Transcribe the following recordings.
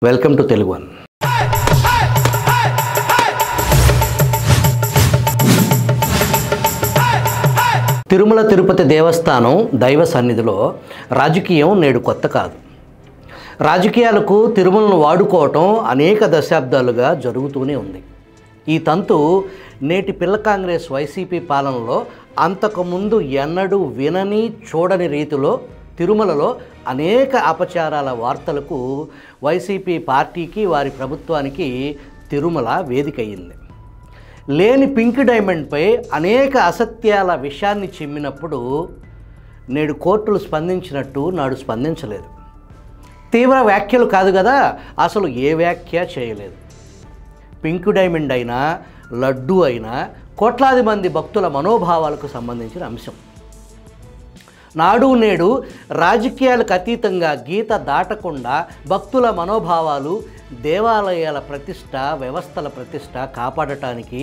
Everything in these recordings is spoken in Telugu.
Welcome to Telugu one. Tirumala Tirupati దేవస్థానం దైవ సన్నిధిలో రాజకీయం నేడు కొత్త కాదు. రాజకీయాలకు తిరుమలను వాడుకోవటం అనేక దశాబ్దాలుగా జరుగుతూనే ఉంది. ఈ తంతు నేటి పిల్ల కాంగ్రెస్ వైసీపీ పాలనలో అంతకుముందు ఎన్నడూ వినని చూడని రీతిలో తిరుమలలో అనేక అపచారాల వార్తలకు వైసీపీ పార్టీకి వారి ప్రభుత్వానికి తిరుమల వేదిక అయింది. లేని పింక్ డైమండ్పై అనేక అసత్యాల విషయాన్ని చిమ్మినప్పుడు నేడు కోర్టులు స్పందించినట్టు నాడు స్పందించలేదు. తీవ్ర వ్యాఖ్యలు కాదు కదా, అసలు ఏ వ్యాఖ్య చేయలేదు. పింక్ డైమండ్ అయినా లడ్డు అయినా కోట్లాది మంది భక్తుల మనోభావాలకు సంబంధించిన అంశం. నాడు నేడు రాజకీయాలకు అతీతంగా గీత దాటకుండా భక్తుల మనోభావాలు, దేవాలయాల ప్రతిష్ట, వ్యవస్థల ప్రతిష్ట కాపాడటానికి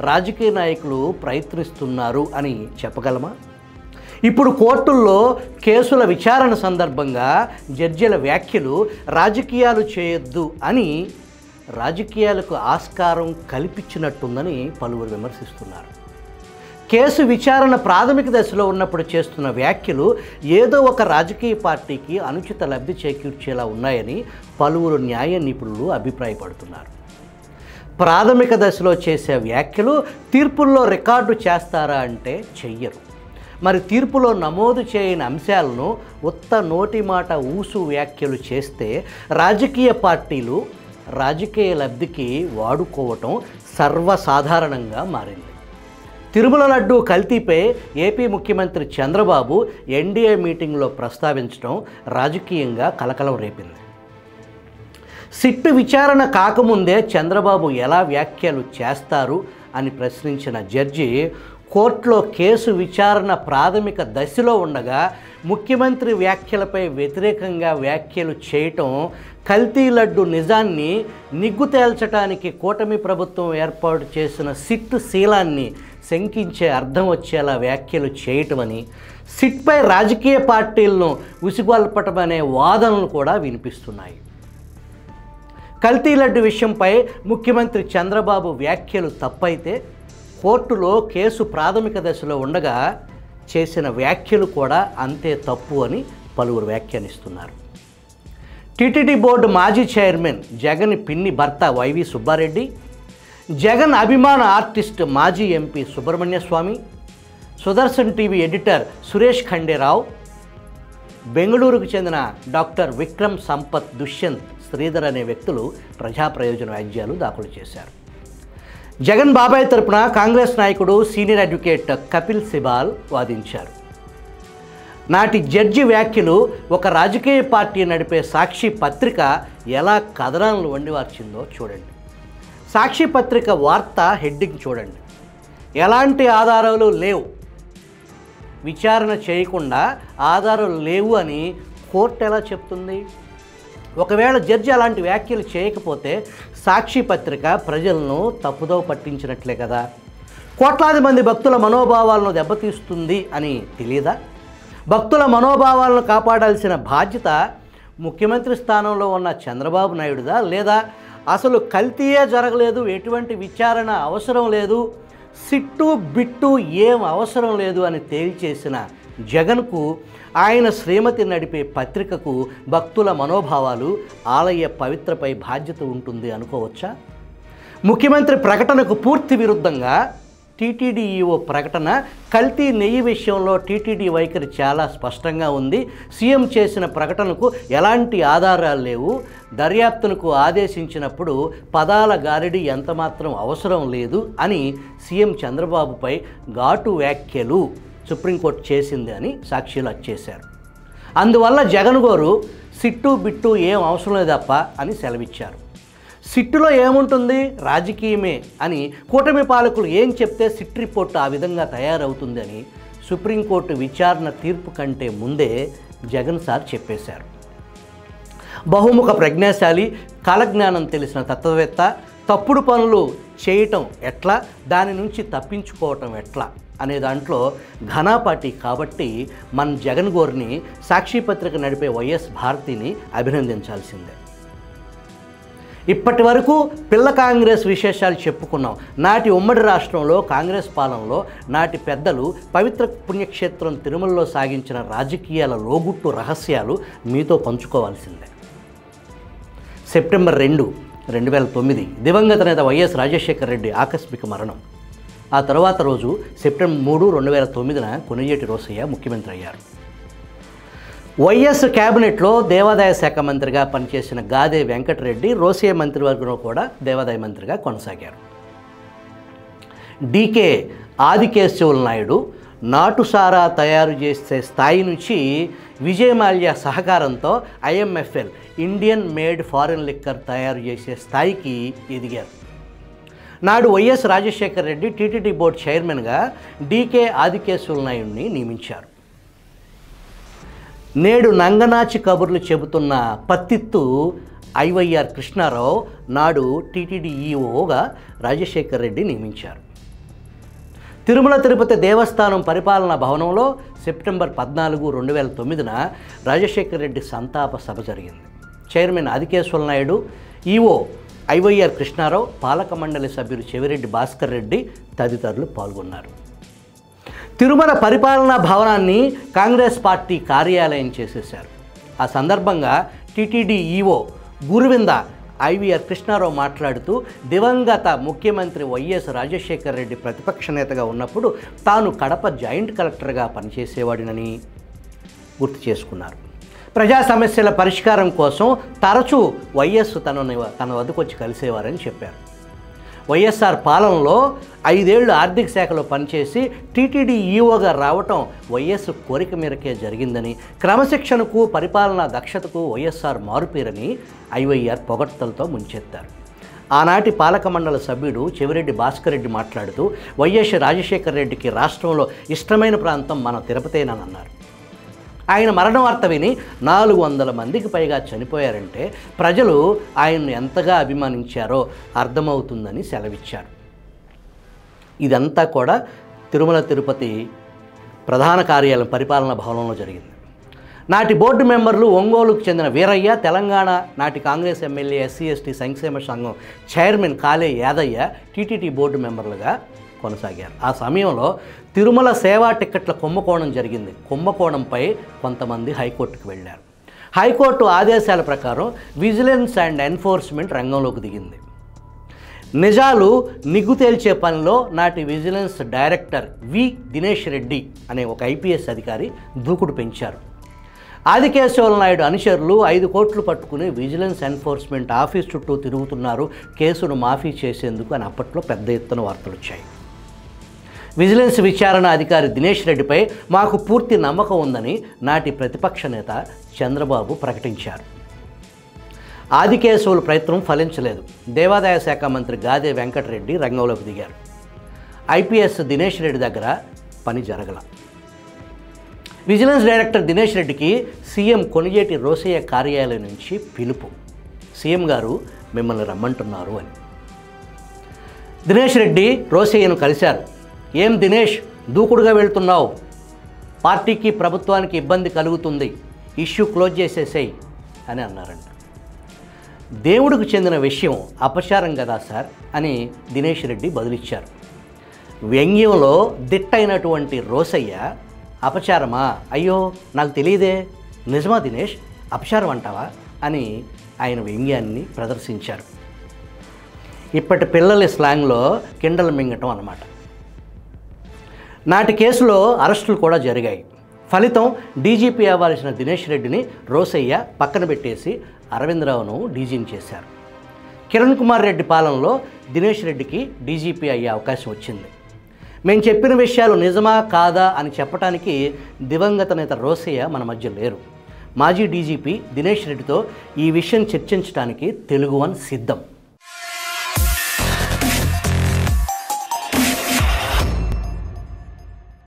రాజకీయ నాయకులు ప్రయత్నిస్తున్నారు అని చెప్పగలమా? ఇప్పుడు కోర్టుల్లో కేసుల విచారణ సందర్భంగా జడ్జిల వ్యాఖ్యలు రాజకీయాలు చేయొద్దు అని రాజకీయాలకు ఆస్కారం కల్పించినట్టుందని పలువురు విమర్శిస్తున్నారు. కేసు విచారణ ప్రాథమిక దశలో ఉన్నప్పుడు చేస్తున్న వ్యాఖ్యలు ఏదో ఒక రాజకీయ పార్టీకి అనుచిత లబ్ధి చేకూర్చేలా ఉన్నాయని పలువురు న్యాయ నిపుణులు అభిప్రాయపడుతున్నారు. ప్రాథమిక దశలో చేసే వ్యాఖ్యలు తీర్పుల్లో రికార్డు చేస్తారా అంటే చెయ్యరు. మరి తీర్పులో నమోదు చేయని అంశాలను ఉత్త నోటి మాట ఊసు వ్యాఖ్యలు చేస్తే రాజకీయ పార్టీలు రాజకీయ లబ్ధికి వాడుకోవటం సర్వసాధారణంగా మారింది. తిరుమల లడ్డు కల్తీపై ఏపీ ముఖ్యమంత్రి చంద్రబాబు ఎన్డీఏ మీటింగ్లో ప్రస్తావించడం రాజకీయంగా కలకలం రేపింది. సిట్టు విచారణ కాకముందే చంద్రబాబు ఎలా వ్యాఖ్యలు చేస్తారు అని ప్రశ్నించిన జడ్జి కోర్టులో కేసు విచారణ ప్రాథమిక దశలో ఉండగా ముఖ్యమంత్రి వ్యాఖ్యలపై వ్యతిరేకంగా వ్యాఖ్యలు చేయటం, కల్తీ లడ్డు నిజాన్ని నిగ్గు తేల్చడానికి కూటమి ప్రభుత్వం ఏర్పాటు చేసిన సిట్టు శీలాన్ని శంకించే అర్థం వచ్చేలా వ్యాఖ్యలు చేయటమని, సిట్పై రాజకీయ పార్టీలను ఉసిగొల్పటమనే వాదనలు కూడా వినిపిస్తున్నాయి. కల్తీ లడ్డు విషయంపై ముఖ్యమంత్రి చంద్రబాబు వ్యాఖ్యలు తప్పైతే కోర్టులో కేసు ప్రాథమిక దశలో ఉండగా చేసిన వ్యాఖ్యలు కూడా అంతే తప్పు అని పలువురు వ్యాఖ్యానిస్తున్నారు. టీటీడీ బోర్డు మాజీ చైర్మన్ జగన్ పిన్ని భర్త వైవి సుబ్బారెడ్డి, జగన్ అభిమాన ఆర్టిస్ట్ మాజీ ఎంపీ సుబ్రహ్మణ్య స్వామి, సుదర్శన్ టీవీ ఎడిటర్ సురేష్ ఖండేరావు, బెంగళూరుకు చెందిన డాక్టర్ విక్రమ్ సంపత్, దుష్యంత్ శ్రీధర్ అనే వ్యక్తులు ప్రజా ప్రయోజన వ్యాజ్యాలు దాఖలు చేశారు. జగన్ బాబాయ్ తరపున కాంగ్రెస్ నాయకుడు సీనియర్ అడ్వకేట్ కపిల్ సిబాల్ వాదించారు. నాటి జడ్జి వ్యాఖ్యలు ఒక రాజకీయ పార్టీ నడిపే సాక్షి పత్రిక ఎలా కథనాలను వండివార్చిందో చూడండి. సాక్షి పత్రిక వార్త హెడ్డింగ్ చూడండి. ఎలాంటి ఆధారాలు లేవు, విచారణ చేయకుండా ఆధారాలు లేవు అని కోర్టు ఎలా చెప్తుంది? ఒకవేళ జడ్జి అలాంటి వ్యాఖ్యలు చేయకపోతే సాక్షి పత్రిక ప్రజలను తప్పుదోవ పట్టించినట్లే కదా. కోట్లాది మంది భక్తుల మనోభావాలను దెబ్బతీస్తుంది అని తెలియదా? భక్తుల మనోభావాలను కాపాడాల్సిన బాధ్యత ముఖ్యమంత్రి స్థానంలో ఉన్న చంద్రబాబు నాయుడుదా? లేదా అసలు కల్తీయే జరగలేదు, ఎటువంటి విచారణ అవసరం లేదు, సిట్టు బిట్టు ఏం అవసరం లేదు అని తేల్చేసిన జగన్కు, ఆయన శ్రీమతి నడిపే పత్రికకు భక్తుల మనోభావాలు, ఆలయ పవిత్రపై బాధ్యత ఉంటుంది అనుకోవచ్చా? ముఖ్యమంత్రి ప్రకటనకు పూర్తి విరుద్ధంగా టీటీడీ ఈఓ ప్రకటన, కల్తీ నెయ్యి విషయంలో టీటీడీ వైఖరి చాలా స్పష్టంగా ఉంది. సీఎం చేసిన ప్రకటనకు ఎలాంటి ఆధారాలు లేవు, దర్యాప్తునకు ఆదేశించినప్పుడు పదాల గారిడి ఎంతమాత్రం అవసరం లేదు అని సీఎం చంద్రబాబుపై ఘాటు వ్యాఖ్యలు సుప్రీంకోర్టు చేసింది అని సాక్షిలు వచ్చేశారు. అందువల్ల జగన్ గారు సిట్టు బిట్టు ఏం అవసరం లేదప్ప అని సెలవిచ్చారు. సిట్టులో ఏముంటుంది, రాజకీయమే అని కూటమి పాలకులు ఏం చెప్తే సిట్ రిపోర్టు ఆ విధంగా తయారవుతుంది అని సుప్రీంకోర్టు విచారణ తీర్పు కంటే ముందే జగన్ సార్ చెప్పేశారు. బహుముఖ ప్రజ్ఞాశాలి, కాలజ్ఞానం తెలిసిన తత్వవేత్త తప్పుడు పనులు చేయటం ఎట్లా, దాని నుంచి తప్పించుకోవటం ఎట్లా అనే దాంట్లో ఘనాపాటి కాబట్టి మన జగన్ గోర్ని సాక్షి పత్రిక నడిపే వైఎస్ భారతిని అభినందించాల్సిందే. ఇప్పటి వరకు పిల్ల కాంగ్రెస్ విశేషాలు చెప్పుకున్నాం. నాటి ఉమ్మడి రాష్ట్రంలో కాంగ్రెస్ పాలనలో నాటి పెద్దలు పవిత్ర పుణ్యక్షేత్రం తిరుమలలో సాగించిన రాజకీయాల లోగుట్టు రహస్యాలు మీతో పంచుకోవాల్సిందే. సెప్టెంబర్ 2, 2009 దివంగత నేత వైఎస్ రాజశేఖర రెడ్డి ఆకస్మిక మరణం. ఆ తర్వాత రోజు సెప్టెంబర్ 3, 2009 కొణిజేటి రోసయ్య ముఖ్యమంత్రి అయ్యారు. వైఎస్ క్యాబినెట్లో దేవాదాయ శాఖ మంత్రిగా పనిచేసిన గాదే వెంకటరెడ్డి రోసయ్య మంత్రివర్గంలో కూడా దేవాదాయ మంత్రిగా కొనసాగారు. డీకే ఆదికేశవులు నాయుడు నాటుసారా తయారు చేసే స్థాయి నుంచి విజయమాల్యా సహకారంతో IMFL Indian made foreign liquor తయారు చేసే స్థాయికి ఎదిగారు. నాడు YS Rajasekhara Reddy TTD board చైర్మన్గా డీకే ఆదికేశవులు నాయుడిని నియమించారు. నేడు నంగనాచి కబుర్లు చెబుతున్న పత్తిత్తు IYR కృష్ణారావు నాడు టీటీడీ ఈఓగా రాజశేఖర రెడ్డి నియమించారు. తిరుమల తిరుపతి దేవస్థానం పరిపాలనా భవనంలో సెప్టెంబర్ 14, 2009 రాజశేఖర రెడ్డి సంతాప సభ జరిగింది. Chairman Adikesavulu Naidu, EO IYR Krishnarao, పాలక మండలి సభ్యులు చెవిరెడ్డి భాస్కర్ రెడ్డి తదితరులు పాల్గొన్నారు. తిరుమల పరిపాలనా భవనాన్ని కాంగ్రెస్ పార్టీ కార్యాలయం చేసేశారు. ఆ సందర్భంగా టీటీడీ ఈఓ గురువింద IVR కృష్ణారావు మాట్లాడుతూ దివంగత ముఖ్యమంత్రి వైఎస్ రాజశేఖర రెడ్డి ప్రతిపక్ష నేతగా ఉన్నప్పుడు తాను కడప జాయింట్ కలెక్టర్గా పనిచేసేవాడినని గుర్తు చేసుకున్నారు. ప్రజా సమస్యల పరిష్కారం కోసం తరచూ వైఎస్ తన వద్దకు వచ్చి కలిసేవారని చెప్పారు. వైఎస్ఆర్ పాలనలో 5 ఏళ్లు ఆర్థిక శాఖలో పనిచేసి టీటీడీ ఈఓగా రావటం వైఎస్ కోరిక మేరకే జరిగిందని, క్రమశిక్షణకు పరిపాలనా దక్షతకు వైఎస్ఆర్ మారుపేరని IYR పొగడ్తలతో ముంచెత్తారు. ఆనాటి పాలక మండలి సభ్యుడు చెవిరెడ్డి భాస్కర్ రెడ్డి మాట్లాడుతూ వైఎస్ రాజశేఖర రెడ్డికి రాష్ట్రంలో ఇష్టమైన ప్రాంతం మన తిరుపతేనన్నారు. ఆయన మరణ వార్త విని 400 మందికి పైగా చనిపోయారంటే ప్రజలు ఆయన్ను ఎంతగా అభిమానించారో అర్థమవుతుందని సెలవిచ్చారు. ఇదంతా కూడా తిరుమల తిరుపతి ప్రధాన కార్యాలయం పరిపాలనా భవనంలో జరిగింది. నాటి బోర్డు మెంబర్లు ఒంగోలుకు చెందిన వీరయ్య, తెలంగాణ నాటి కాంగ్రెస్ ఎమ్మెల్యే SC/ST సంక్షేమ సంఘం చైర్మన్ కాలే యాదయ్య టీటీడీ బోర్డు మెంబర్లుగా కొనసాగారు. ఆ సమయంలో తిరుమల సేవా టిక్కెట్ల కుంభకోణం జరిగింది. కుంభకోణంపై కొంతమంది హైకోర్టుకు వెళ్ళారు. హైకోర్టు ఆదేశాల ప్రకారం విజిలెన్స్ అండ్ ఎన్ఫోర్స్మెంట్ రంగంలోకి దిగింది. నిజాలు నిగ్గు తేల్చే పనిలో నాటి విజిలెన్స్ డైరెక్టర్ దినేష్ రెడ్డి అనే ఒక IPS అధికారి దూకుడు పెంచారు. ఆదికేశవులు నాయుడు అనుచరులు 5 కోట్లు పట్టుకుని విజిలెన్స్ ఎన్ఫోర్స్మెంట్ ఆఫీస్ చుట్టూ తిరుగుతున్నారు, కేసును మాఫీ చేసేందుకు అని అప్పట్లో పెద్ద ఎత్తున వార్తలు వచ్చాయి. విజిలెన్స్ విచారణ అధికారి దినేష్ రెడ్డిపై మాకు పూర్తి నమ్మకం ఉందని నాటి ప్రతిపక్ష నేత చంద్రబాబు ప్రకటించారు. ఆదికేశవుల ప్రయత్నం ఫలించలేదు. దేవాదాయ శాఖ మంత్రి గాదే వెంకటరెడ్డి రంగంలోకి దిగారు. IPS దినేష్ రెడ్డి దగ్గర పని జరగల. విజిలెన్స్ డైరెక్టర్ దినేష్ రెడ్డికి సీఎం కొణిజేటి రోసయ్య కార్యాలయం నుంచి పిలుపు, సీఎం గారు మిమ్మల్ని రమ్మంటున్నారు అని. దినేష్ రెడ్డి రోసయ్యను కలిశారు. ఏం దినేష్, దూకుడుగా వెళ్తున్నావు, పార్టీకి ప్రభుత్వానికి ఇబ్బంది కలుగుతుంది, ఇష్యూ క్లోజ్ చేసేసేయి అని అన్నారంట. దేవుడికి చెందిన విషయం అపచారం కదా సార్ అని దినేష్ రెడ్డి బదులిచ్చారు. వ్యంగ్యంలో దిట్టైనటువంటి రోసయ్య అపచారమా, అయ్యో నాకు తెలియదే, నిజమా దినేష్, అపచారం అంటావా అని ఆయన వ్యంగ్యాన్ని ప్రదర్శించారు. ఇప్పటి పిల్లల స్లాంగ్లో కిండలు మింగటం అన్నమాట. నాటి కేసులో అరెస్టులు కూడా జరిగాయి. ఫలితం డీజీపీ అవ్వాల్సిన దినేష్ రెడ్డిని రోసయ్య పక్కన పెట్టేసి అరవిందరావును డీజీని చేశారు. కిరణ్ కుమార్ రెడ్డి పాలనలో దినేష్ రెడ్డికి డీజీపీ అయ్యే అవకాశం వచ్చింది. మేము చెప్పిన విషయాలు నిజమా కాదా అని చెప్పడానికి దివంగత నేత రోసయ్య మన మధ్య లేరు. మాజీ డీజీపీ దినేష్ రెడ్డితో ఈ విషయం చర్చించడానికి తెలుగు వన్ సిద్ధం.